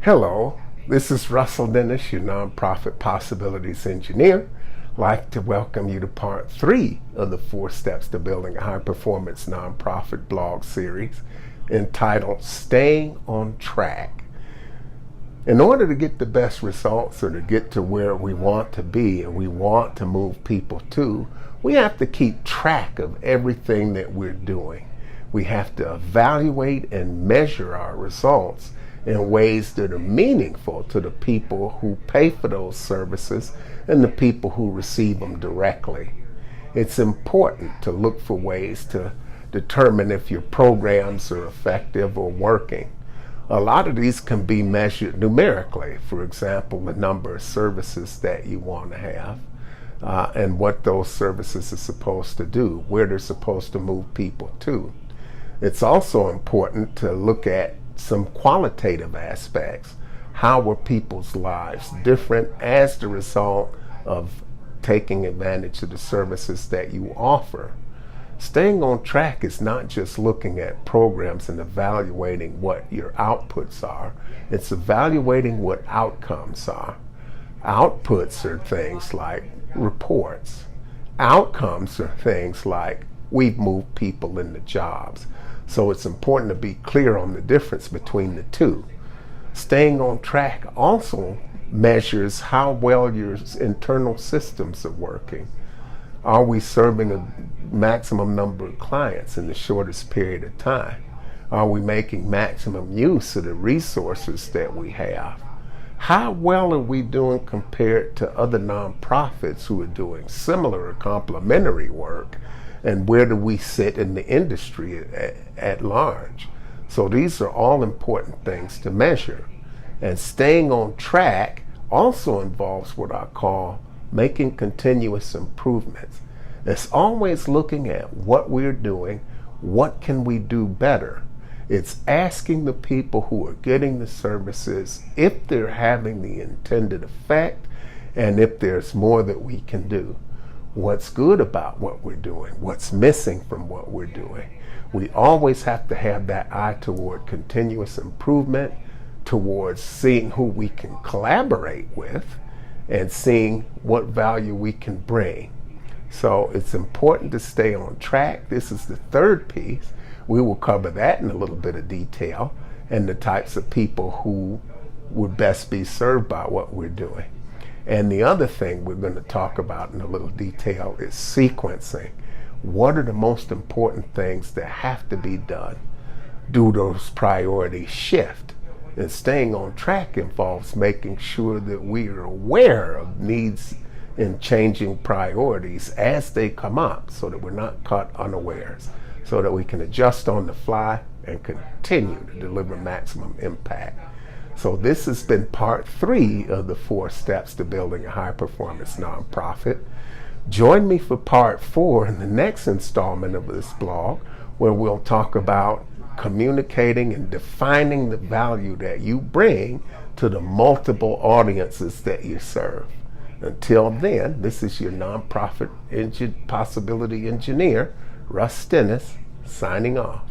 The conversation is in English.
Hello, this is Russell Dennis, your Nonprofit Possibilities Engineer. I'd like to welcome you to part 3 of the 4 Steps to Building a High-Performance Nonprofit blog series entitled Staying on Track. In order to get the best results or to get to where we want to be and we want to move people to, we have to keep track of everything that we're doing. We have to evaluate and measure our results in ways that are meaningful to the people who pay for those services and the people who receive them directly. It's important to look for ways to determine if your programs are effective or working. A lot of these can be measured numerically. For example, the number of services that you want to have and what those services are supposed to do, where they're supposed to move people to. It's also important to look at some qualitative aspects. How were people's lives different as the result of taking advantage of the services that you offer? Staying on track is not just looking at programs and evaluating what your outputs are. It's evaluating what outcomes are. Outputs are things like reports. Outcomes are things like we've moved people into jobs. So it's important to be clear on the difference between the two. Staying on track also measures how well your internal systems are working. Are we serving a maximum number of clients in the shortest period of time? Are we making maximum use of the resources that we have? How well are we doing compared to other nonprofits who are doing similar or complementary work? And where do we sit in the industry at large? So these are all important things to measure. And staying on track also involves what I call making continuous improvements. It's always looking at what we're doing, what can we do better. It's asking the people who are getting the services if they're having the intended effect and if there's more that we can do. What's good about what we're doing, what's missing from what we're doing. We always have to have that eye toward continuous improvement, towards seeing who we can collaborate with and seeing what value we can bring. So it's important to stay on track. This is the third piece. We will cover that in a little bit of detail and the types of people who would best be served by what we're doing. And the other thing we're going to talk about in a little detail is sequencing. What are the most important things that have to be done? Do those priorities shift? And staying on track involves making sure that we are aware of needs and changing priorities as they come up so that we're not caught unawares, so that we can adjust on the fly and continue to deliver maximum impact. So this has been part 3 of the 4 steps to building a high-performance nonprofit. Join me for part 4 in the next installment of this blog, where we'll talk about communicating and defining the value that you bring to the multiple audiences that you serve. Until then, this is your Nonprofit Possibility Engineer, Russ Dennis, signing off.